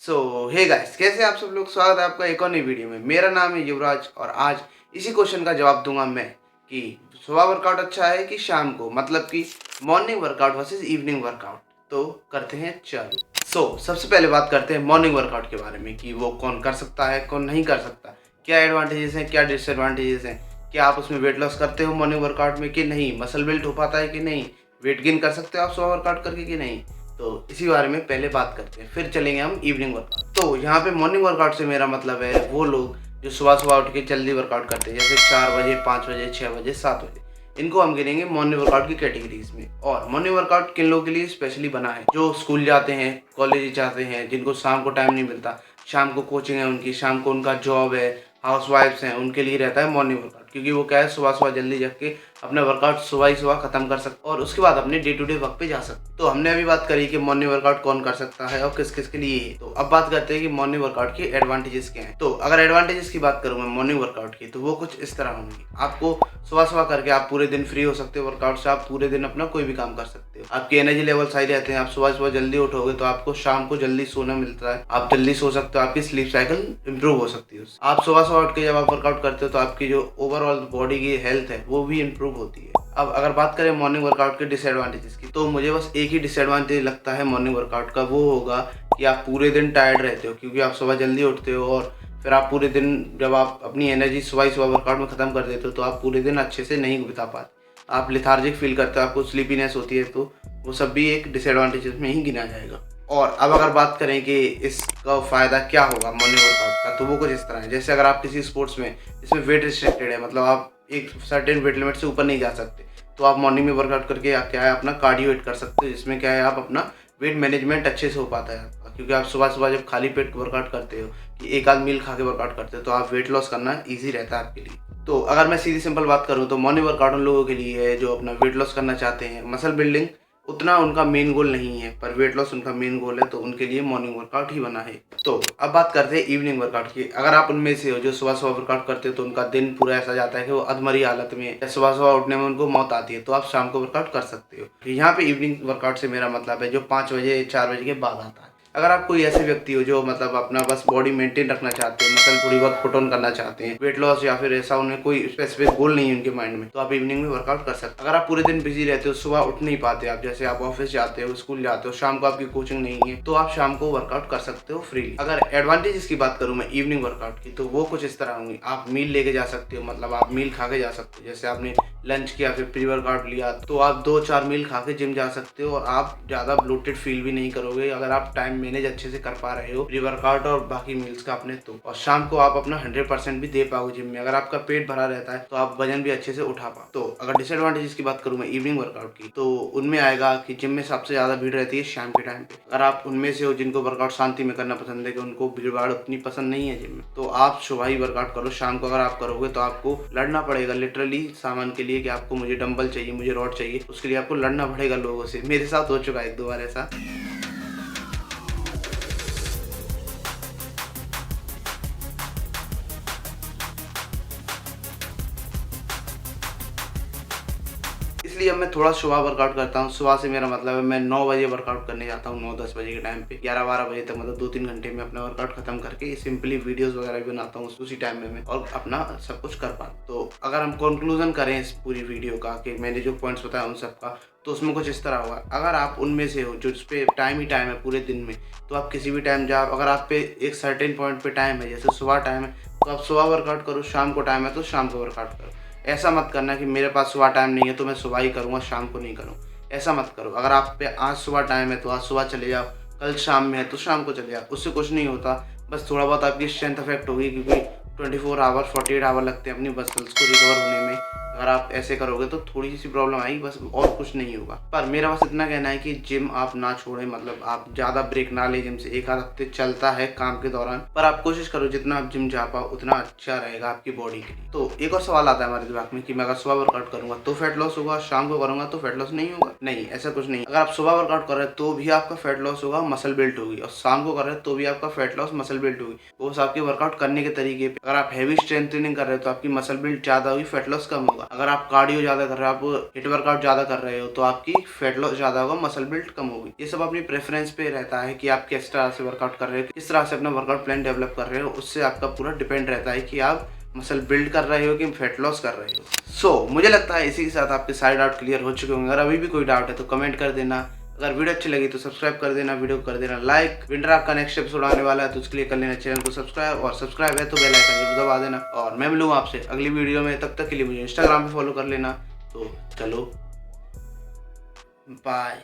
Hey guys, कैसे आप सब लोग। स्वागत है आपका एक और नई वीडियो में। मेरा नाम है युवराज और आज इसी क्वेश्चन का जवाब दूंगा मैं कि सुबह वर्कआउट अच्छा है कि शाम को, मतलब कि morning workout versus evening workout. तो करते हैं चालू। सबसे पहले बात करते हैं मॉर्निंग वर्कआउट के बारे में कि वो कौन कर सकता है, कौन नहीं कर सकता, क्या एडवांटेजेस हैं, क्या डिसएडवांटेजेस हैं, क्या आप उसमें वेट लॉस करते हो मॉर्निंग वर्कआउट में कि नहीं, मसल बिल्ड हो पाता है कि नहीं, वेट गेन कर सकते हो आप सुबह वर्कआउट करके कि नहीं। तो इसी बारे में पहले बात करते हैं, फिर चलेंगे हम इवनिंग वर्कआउट। तो यहाँ पे मॉर्निंग वर्कआउट से मेरा मतलब है वो लोग जो सुबह सुबह उठ के जल्दी वर्कआउट करते हैं, जैसे 4 बजे, 5 बजे, 6 बजे, 7 बजे। इनको हम गिनेंगे मॉर्निंग वर्कआउट की कैटेगरीज में। और मॉर्निंग वर्कआउट किन लोगों के लिए स्पेशली बना है, जो स्कूल जाते हैं, कॉलेज जाते हैं, जिनको शाम को टाइम नहीं मिलता, शाम को कोचिंग है उनकी, शाम को उनका जॉब है, हाउस वाइफ्स हैं, उनके लिए रहता है मॉर्निंग वर्कआउट। क्योंकि वो क्या है, सुबह सुबह जल्दी जग के अपना वर्कआउट सुबह ही सुबह खत्म कर सकते और उसके बाद अपने डे टू डे वर्क पे जा सकते। तो हमने अभी बात करी कि मॉर्निंग वर्कआउट कौन कर सकता है और किस किस के लिए है। तो अब बात करते हैं कि मॉर्निंग वर्कआउट के एडवांटेजेस क्या हैं। तो अगर एडवांटेजेस की बात करूँ मैं मॉर्निंग वर्कआउट की, तो वो कुछ इस तरह होंगी। आपको सुबह सुबह करके आप पूरे दिन फ्री हो सकते हो वर्कआउट से, आप पूरे दिन अपना कोई भी काम कर सकते हो, आपकी एनर्जी लेवल सही रहते हैं। आप सुबह सुबह जल्दी उठोगे तो आपको शाम को जल्दी सोना मिलता है, आप जल्दी सो सकते हो, आपकी स्लीप साइकिल इंप्रूव हो सकती है। आप सुबह सुबह उठ के जब आप वर्कआउट करते हो तो आपकी जो ओवरऑल बॉडी की हेल्थ है वो भी इंप्रूव होती है। अब अगर बात करें मॉर्निंग वर्कआउट के डिसएडवांटेजेस की, तो मुझे बस एक ही डिसएडवांटेज लगता है मॉर्निंग वर्कआउट का, वो होगा कि आप पूरे दिन टायर्ड रहते हो, क्योंकि आप सुबह जल्दी उठते हो और फिर आप पूरे दिन जब आप अपनी एनर्जी सुबह ही सुबह वर्कआउट में ख़त्म कर देते हो तो आप पूरे दिन अच्छे से नहीं बिता पाते, आप लेथार्जिक फील करते हो, आपको स्लीपीनेस होती है। तो वो सब भी एक डिसएडवांटेजेस में ही गिना जाएगा। और अब अगर बात करें कि इसका फ़ायदा क्या होगा मॉर्निंग वर्कआउट का, तो वो कुछ इस तरह है। जैसे अगर आप किसी स्पोर्ट्स में जिसमें वेट रिस्ट्रिक्टेड है, मतलब आप एक सर्टेन वेट लिमिट से ऊपर नहीं जा सकते, तो आप मॉर्निंग में वर्कआउट करके आप क्या है अपना कार्डियो वेट कर सकते हो, जिसमें क्या है आप अपना वेट मैनेजमेंट अच्छे से हो पाता है आपका। क्योंकि आप सुबह सुबह जब खाली पेट वर्कआउट करते हो, कि एक आध मील खा के वर्कआउट करते हो, तो आप वेट लॉस करना ईजी रहता है आपके लिए। तो अगर मैं सीधी सिंपल बात करूँ तो मॉर्निंग वर्कआउट उन लोगों के लिए है जो अपना वेट लॉस करना चाहते हैं। मसल बिल्डिंग उतना उनका मेन गोल नहीं है, पर वेट लॉस उनका मेन गोल है, तो उनके लिए मॉर्निंग वर्कआउट ही बना है। तो अब बात करते हैं इवनिंग वर्कआउट की। अगर आप उनमें से हो जो सुबह सुबह वर्कआउट करते हो तो उनका दिन पूरा ऐसा जाता है कि वो अधमरी हालत में, सुबह सुबह उठने में उनको मौत आती है, तो आप शाम को वर्कआउट कर सकते हो। यहाँ पे इवनिंग वर्कआउट से मेरा मतलब है जो 5 बजे 4 बजे के बाद आता है। अगर आप कोई ऐसे व्यक्ति हो जो मतलब अपना बस बॉडी मेंटेन रखना चाहते हैं, मसल थोड़ी बहुत पुट ऑन करना चाहते हैं, वेट लॉस या फिर ऐसा उन्हें कोई स्पेसिफिक गोल नहीं है उनके माइंड में, तो आप इवनिंग में वर्कआउट कर सकते हैं। अगर आप पूरे दिन बिजी रहते हो, सुबह उठ नहीं पाते आप, जैसे आप ऑफिस जाते हो, स्कूल जाते हो, शाम को आपकी कोचिंग नहीं है, तो आप शाम को वर्कआउट कर सकते हो फ्रीली। अगर एडवांटेजेस की बात करूँ मैं इवनिंग वर्कआउट की, तो वो कुछ इस तरह होंगी। आप मील लेके जा सकते हो, मतलब आप मील खा के जा सकते हो। जैसे आपने लंच किया फिर प्री वर्कआउट लिया, तो आप 2-4 मील खा के जिम जा सकते हो और आप ज़्यादा ब्लोटेड फील भी नहीं करोगे, अगर आप टाइम मैनेज अच्छे से कर पा रहे हो प्री वर्कआउट और बाकी मील्स का अपने। तो और शाम को आप अपना 100% भी दे पाओगे जिम में। अगर आपका पेट भरा रहता है तो आप वजन भी अच्छे से उठा पाओ। तो अगर डिसएडवांटेजेस की बात करूँ मैं इवनिंग वर्कआउट की, तो उनमें आएगा कि जिम में सबसे ज़्यादा भीड़ रहती है शाम के टाइम पे। अगर आप उनमें से हो जिनको वर्कआउट शांति में करना पसंद है, कि उनको भीड़ भाड़ उतनी पसंद नहीं है जिम में, तो आप सुबह ही वर्कआउट करो। शाम को अगर आप करोगे तो आपको लड़ना पड़ेगा लिटरली सामान के लिए, कि आपको मुझे डंबल चाहिए, मुझे रॉड चाहिए, उसके लिए आपको लड़ना पड़ेगा लोगों से। मेरे साथ हो चुका है 1-2 बार ऐसा। इसलिए अब मैं थोड़ा सुबह वर्कआउट करता हूँ। सुबह से मेरा मतलब है मैं 9 बजे वर्कआउट करने जाता हूँ, 9-10 बजे के टाइम पे, 11-12 बजे तक, मतलब 2-3 घंटे में अपना वर्कआउट खत्म करके सिंपली वीडियोस वगैरह भी बनाता हूँ उसी टाइम में मैं, और अपना सब कुछ कर पाता हूँ। तो अगर हम कंक्लूजन करें इस पूरी वीडियो का, कि मैंने जो पॉइंट्स बताया उन सब का, तो उसमें कुछ इस तरह होगा। अगर आप उनमें से हो जो इस पे टाइम ही टाइम है पूरे दिन में, तो आप किसी भी टाइम जाओ। अगर आप पे एक सर्टेन पॉइंट पे टाइम है, जैसे सुबह टाइम है तो आप सुबह वर्कआउट करो, शाम को टाइम है तो शाम को वर्कआउट करो। ऐसा मत करना कि मेरे पास सुबह टाइम नहीं है तो मैं सुबह ही करूँगा, शाम को नहीं करूँ। ऐसा मत करो। अगर आप पे आज सुबह टाइम है तो आज सुबह चले जाओ, कल शाम में है तो शाम को चले जाओ, उससे कुछ नहीं होता। बस थोड़ा बहुत आपकी स्ट्रेंथ अफेक्ट होगी, क्योंकि 24 आवर 48 आवर लगते हैं अपनी मसल्स को रिकवर होने में। अगर आप ऐसे करोगे तो थोड़ी सी प्रॉब्लम आएगी, बस और कुछ नहीं होगा। पर मेरा बस इतना कहना है कि जिम आप ना छोड़ें, मतलब आप ज़्यादा ब्रेक ना लें जिम से। एक आध हफ्ते चलता है काम के दौरान, पर आप कोशिश करो जितना आप जिम जा पाओ उतना अच्छा रहेगा आपकी बॉडी के लिए। तो एक और सवाल आता है हमारे दिमाग में कि मैं अगर सुबह वर्कआउट करूंगा तो फैट लॉस होगा, शाम को करूंगा तो फैट लॉस नहीं होगा। नहीं, ऐसा कुछ नहीं। अगर आप सुबह वर्कआउट कर रहे हैं तो भी आपका फैट लॉस होगा, मसल बिल्ड होगी, और शाम को कर रहे हैं तो भी आपका फैट लॉस, मसल बिल्ड होगी। वो आपके वर्कआउट करने के तरीके पे। अगर आप हैवी स्ट्रेंथ ट्रेनिंग कर रहे हो तो आपकी मसल बिल्ड ज़्यादा होगी, फैट लॉस कम होगा। अगर आप कार्डियो ज़्यादा कर रहे हो, आप हिट वर्कआउट ज़्यादा कर रहे हो तो आपकी फैट लॉस ज़्यादा होगा, मसल बिल्ड कम होगी। ये सब अपनी प्रेफरेंस पे रहता है कि आप किस तरह से वर्कआउट कर रहे हो, किस तरह से अपना वर्कआउट प्लान डेवलप कर रहे हो। उससे आपका पूरा डिपेंड रहता है कि आप मसल बिल्ड कर रहे हो कि फैट लॉस कर रहे हो। मुझे लगता है इसी के साथ आपके सारे डाउट क्लियर हो चुके होंगे। अगर अभी भी कोई डाउट है तो कमेंट कर देना। अगर वीडियो अच्छी लगी तो सब्सक्राइब कर देना, वीडियो को कर देना लाइक। विंटर आपका नेक्स्ट एपिसोड आने वाला है तो उसके लिए कर लेना चैनल को सब्सक्राइब, और सब्सक्राइब है तो बेल आइकन जरूर दबा देना। और मैं मिलूंगा आपसे अगली वीडियो में, तब तक के लिए मुझे इंस्टाग्राम पे फॉलो कर लेना। तो चलो बाय।